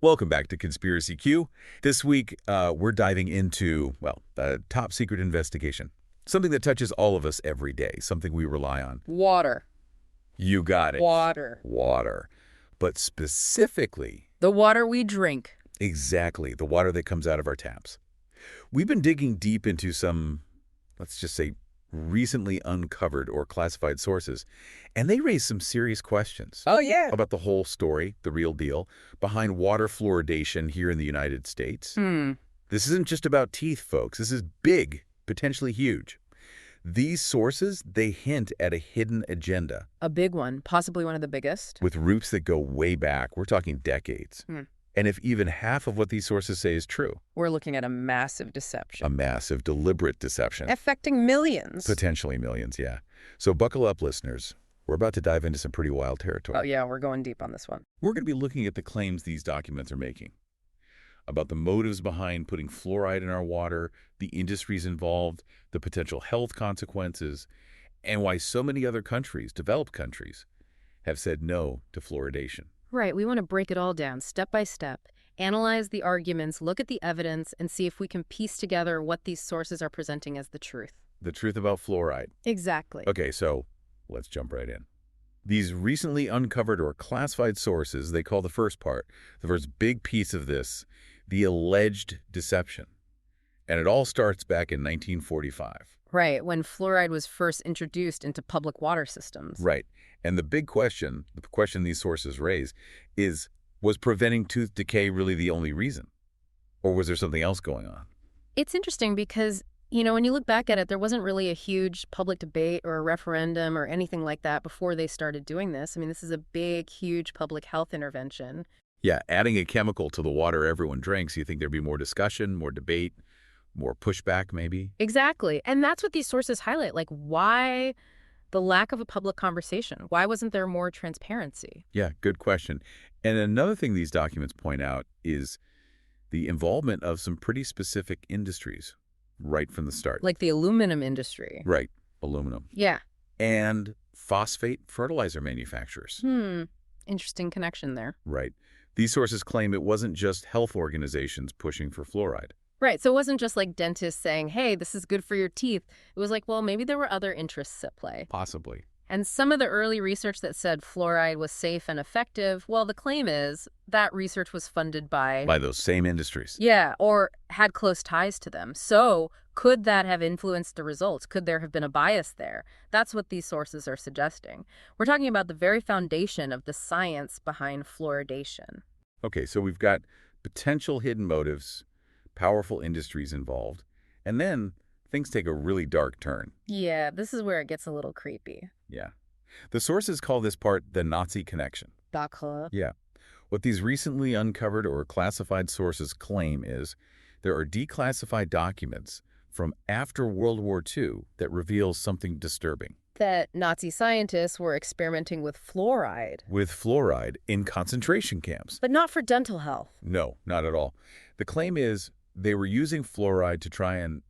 Welcome back to Conspiracy Q. This week, we're diving into, well, a top-secret investigation. Something that touches all of us every day, something we rely on. Water. You got it. Water. Water. But specifically, The water we drink. exactly, the water that comes out of our taps. We've been digging deep into some, let's just say, recently uncovered or classified sources, and they raise some serious questions. Oh, yeah. About the whole story, the real deal, behind water fluoridation here in the United States. This isn't just about teeth, folks. This is big, potentially huge. These sources, they hint at a hidden agenda. A big one, possibly one of the biggest. With roots that go way back. We're talking decades. And if even half of what these sources say is true, We're looking at a massive deception. a massive, deliberate deception. Affecting millions. Potentially millions, yeah. So buckle up, listeners. We're about to dive into some pretty wild territory. Oh, yeah, we're going deep on this one. We're going to be looking at the claims these documents are making about the motives behind putting fluoride in our water, the industries involved, the potential health consequences, and why so many other countries, developed countries, have said no to fluoridation. Right, we want to break it all down step by step, analyze the arguments, look at the evidence, and see if we can piece together what these sources are presenting as the truth. The truth about fluoride. Exactly. Okay, so let's jump right in. These recently uncovered or classified sources, they call the first part, the first big piece of this, the alleged deception. And it all starts back in 1945. Right, when fluoride was first introduced into public water systems. Right. And the big question, the question these sources raise is, was preventing tooth decay really the only reason? Or was there something else going on? It's interesting because, when you look back at it, there wasn't really a huge public debate or a referendum or anything like that before they started doing this. I mean, this is a big, huge public health intervention. Yeah, adding a chemical to the water everyone drinks, you think there'd be more discussion, more debate, more pushback maybe? Exactly. And that's what these sources highlight. Like, why the lack of a public conversation? Why wasn't there more transparency? Yeah, good question. And another thing these documents point out is the involvement of some pretty specific industries right from the start. Like the aluminum industry. Right, aluminum. Yeah. And phosphate fertilizer manufacturers. Interesting connection there. Right. These sources claim it wasn't just health organizations pushing for fluoride. Right. So it wasn't just like dentists saying, hey, this is good for your teeth. It was like, well, maybe there were other interests at play. Possibly. And some of the early research that said fluoride was safe and effective, well, the claim is that research was funded by those same industries. Yeah, or had close ties to them. So could that have influenced the results? Could there have been a bias there? That's what these sources are suggesting. We're talking about the very foundation of the science behind fluoridation. Okay, so we've got potential hidden motives, powerful industries involved, and then things take a really dark turn. Yeah, this is where it gets a little creepy. Yeah. The sources call this part the Nazi connection. Docility. Yeah. What these recently uncovered or classified sources claim is there are declassified documents from after World War II that reveal something disturbing. That Nazi scientists were experimenting with fluoride. With fluoride in concentration camps. But not for dental health. No, not at all. The claim is they were using fluoride to try and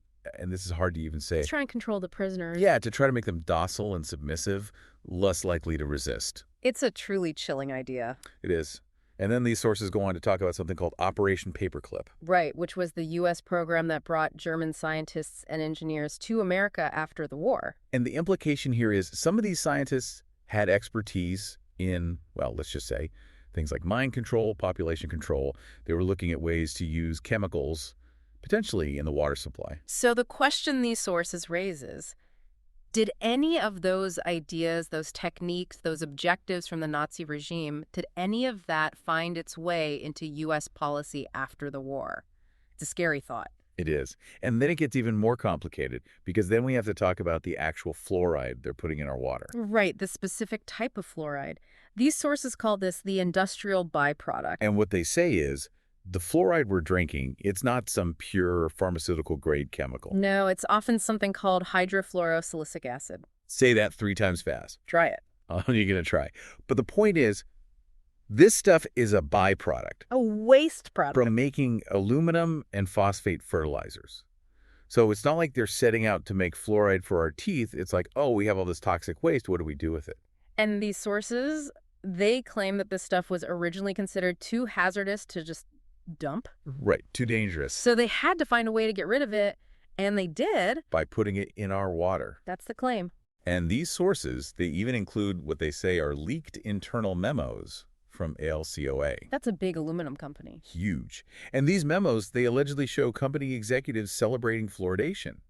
this is hard to even say. Let's try and control the prisoners. Yeah, to try to make them docile and submissive, less likely to resist. It's a truly chilling idea. It is. And then these sources go on to talk about something called Operation Paperclip. Right, which was the U.S. program that brought German scientists and engineers to America after the war. And the implication here is some of these scientists had expertise in, well, let's just say, things like mind control, population control. They were looking at ways to use chemicals, potentially in the water supply. So the question these sources raise is, did any of those ideas, those techniques, those objectives from the Nazi regime, did any of that find its way into U.S. policy after the war? It's a scary thought. It is. And then it gets even more complicated because then we have to talk about the actual fluoride they're putting in our water. Right, the specific type of fluoride. These sources call this the industrial byproduct. And what they say is the fluoride we're drinking, it's not some pure pharmaceutical-grade chemical. No, it's often something called hydrofluorosilicic acid. Say that 3 times fast. Try it. Oh, you're going to try. But the point is, this stuff is a byproduct. A waste product. From making aluminum and phosphate fertilizers. So it's not like they're setting out to make fluoride for our teeth. It's like, oh, we have all this toxic waste. What do we do with it? And these sources, They claim that this stuff was originally considered too hazardous to just dump. Right, too dangerous. So they had to find a way to get rid of it, and they did. By putting it in our water. That's the claim. And these sources, they even include what they say are leaked internal memos from ALCOA. That's a big aluminum company. Huge. And these memos, they allegedly show company executives celebrating fluoridation.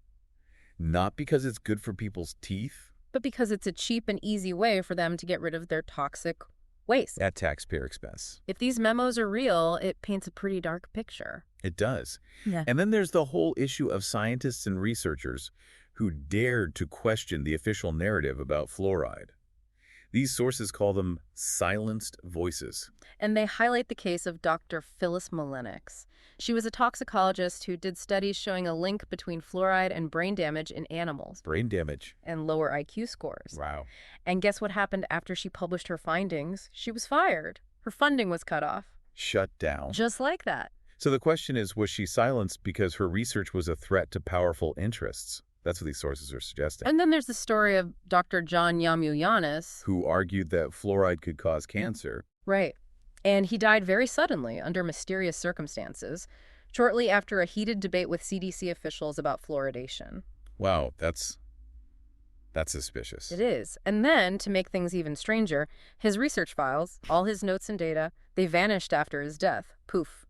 Not because it's good for people's teeth. But because it's a cheap and easy way for them to get rid of their toxic waste. At taxpayer expense. If these memos are real, it paints a pretty dark picture. It does. Yeah. And then there's the whole issue of scientists and researchers who dared to question the official narrative about fluoride. These sources call them silenced voices. And they highlight the case of Dr. Phyllis Malenicz. She was a toxicologist who did studies showing a link between fluoride and brain damage in animals. Brain damage. And lower IQ scores. Wow. And guess what happened after she published her findings? She was fired. Her funding was cut off. Shut down. Just like that. So the question is, was she silenced because her research was a threat to powerful interests? That's what these sources are suggesting. And then there's the story of Dr. John Yamuyanis, who argued that fluoride could cause cancer. Right. And he died very suddenly under mysterious circumstances, shortly after a heated debate with CDC officials about fluoridation. Wow, that's suspicious. It is. And then, to make things even stranger, his research files, all his notes and data, they vanished after his death. Poof.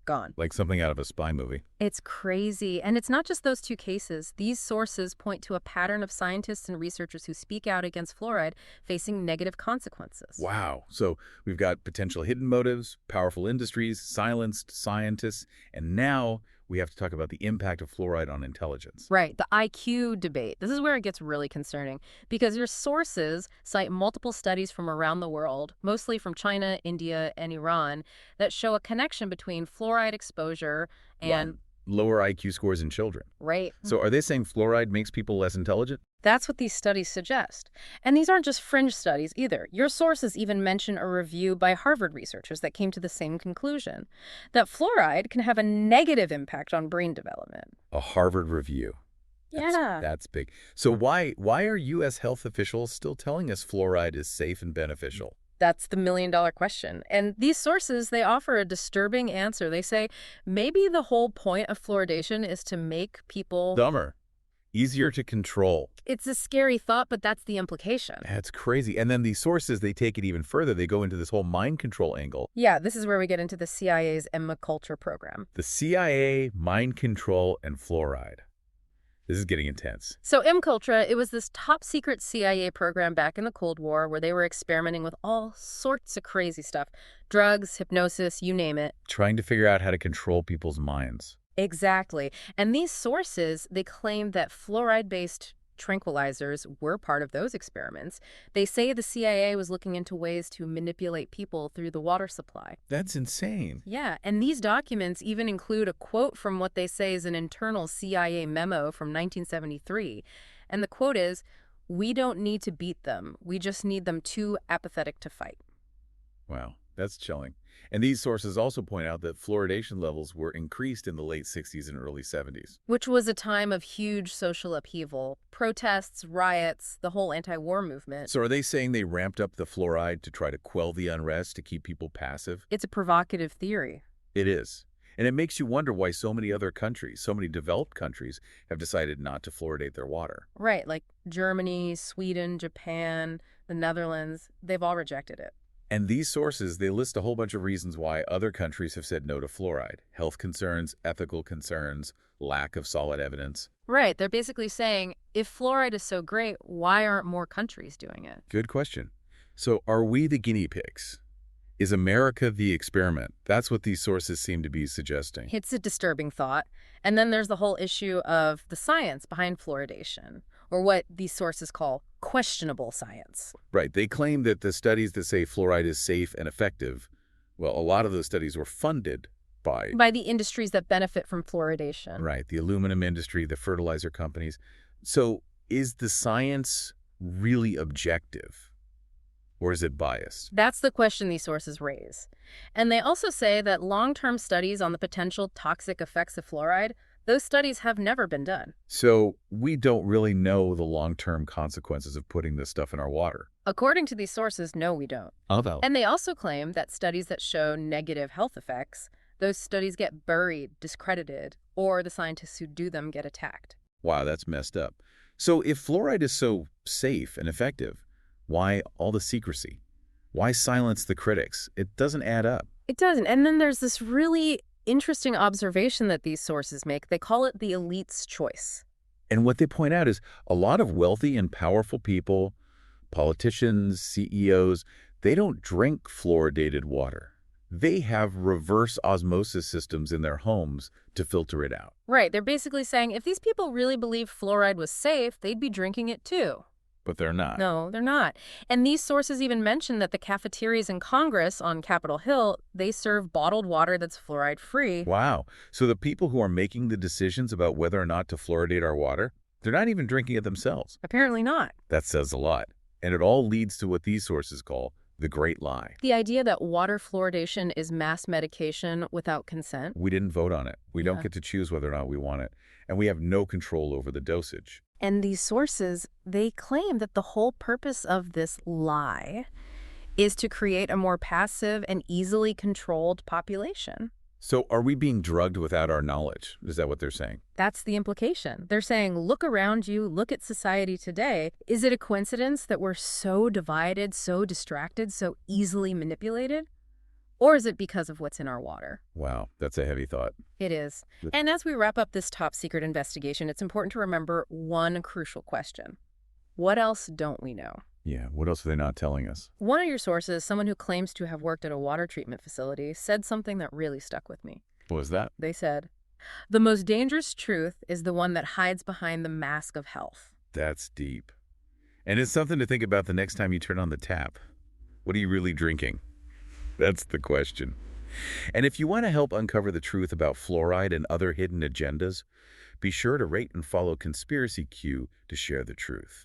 Gone. Like something out of a spy movie. It's crazy. And it's not just those two cases. These sources point to a pattern of scientists and researchers who speak out against fluoride facing negative consequences. Wow. So we've got potential hidden motives, powerful industries, silenced scientists, and now we have to talk about the impact of fluoride on intelligence. Right, the IQ debate. This is where it gets really concerning because your sources cite multiple studies from around the world, mostly from China, India, and Iran, that show a connection between fluoride exposure and lower IQ scores in children. Right. So are they saying fluoride makes people less intelligent? That's what these studies suggest. And these aren't just fringe studies either. Your sources even mention a review by Harvard researchers that came to the same conclusion, that fluoride can have a negative impact on brain development. A Harvard review. That's big. So why are U.S. health officials still telling us fluoride is safe and beneficial? That's the million-dollar question. And these sources, they offer a disturbing answer. They say maybe the whole point of fluoridation is to make people dumber. Easier to control. It's a scary thought, but that's the implication. That's crazy. And then these sources, they take it even further. They go into this whole mind control angle. Yeah, this is where we get into the CIA's Emma Culture program. The CIA, mind control, and fluoride. This is getting intense. So MKUltra, it was this top-secret CIA program back in the Cold War where they were experimenting with all sorts of crazy stuff. Drugs, hypnosis, you name it. Trying to figure out how to control people's minds. Exactly. And these sources, they claim that fluoride-based tranquilizers were part of those experiments. They say the CIA was looking into ways to manipulate people through the water supply. That's insane. Yeah, and these documents even include a quote from what they say is an internal CIA memo from 1973. And the quote is, "We don't need to beat them. We just need them too apathetic to fight." Wow, that's chilling. And these sources also point out that fluoridation levels were increased in the late 60s and early 70s. Which was a time of huge social upheaval, protests, riots, the whole anti-war movement. So are they saying they ramped up the fluoride to try to quell the unrest, to keep people passive? It's a provocative theory. It is. And it makes you wonder why so many other countries, so many developed countries, have decided not to fluoridate their water. Right, like Germany, Sweden, Japan, the Netherlands, they've all rejected it. And these sources, they list a whole bunch of reasons why other countries have said no to fluoride. Health concerns, ethical concerns, lack of solid evidence. Right. They're basically saying, if fluoride is so great, why aren't more countries doing it? Good question. So are we the guinea pigs? Is America the experiment? That's what these sources seem to be suggesting. It's a disturbing thought. And then there's the whole issue of the science behind fluoridation, or what these sources call questionable science. Right. They claim that the studies that say fluoride is safe and effective, well, a lot of those studies were funded by the industries that benefit from fluoridation. Right. The aluminum industry, the fertilizer companies. So is the science really objective? Or is it biased? That's the question these sources raise. And they also say that long-term studies on the potential toxic effects of fluoride, Those studies have never been done. So we don't really know the long-term consequences of putting this stuff in our water. According to these sources, no, we don't. Oh, well. And they also claim that studies that show negative health effects, those studies get buried, discredited, or the scientists who do them get attacked. Wow, that's messed up. So if fluoride is so safe and effective, why all the secrecy? Why silence the critics? It doesn't add up. It doesn't. And then there's this really interesting observation that these sources make. They call it the elite's choice. And what they point out is a lot of wealthy and powerful people, politicians, CEOs, they don't drink fluoridated water. They have reverse osmosis systems in their homes to filter it out. Right. They're basically saying if these people really believed fluoride was safe, they'd be drinking it too. But they're not. No, they're not. And these sources even mention that the cafeterias in Congress on Capitol Hill, they serve bottled water that's fluoride-free. Wow. So the people who are making the decisions about whether or not to fluoridate our water, they're not even drinking it themselves. Apparently not. That says a lot. And it all leads to what these sources call the great lie. The idea that water fluoridation is mass medication without consent. We didn't vote on it. We Yeah. don't get to choose whether or not we want it. And we have no control over the dosage. And these sources, they claim that the whole purpose of this lie is to create a more passive and easily controlled population. So are we being drugged without our knowledge? Is that what they're saying? That's the implication. They're saying, look around you, look at society today. Is it a coincidence that we're so divided, so distracted, so easily manipulated? Or is it because of what's in our water? Wow, that's a heavy thought. It is. And as we wrap up this top secret investigation, it's important to remember one crucial question. What else don't we know? Yeah, what else are they not telling us? One of your sources, someone who claims to have worked at a water treatment facility, said something that really stuck with me. What was that? They said, the most dangerous truth is the one that hides behind the mask of health. That's deep. And it's something to think about the next time you turn on the tap. What are you really drinking? That's the question. And if you want to help uncover the truth about fluoride and other hidden agendas, be sure to rate and follow Conspiracy Q to share the truth.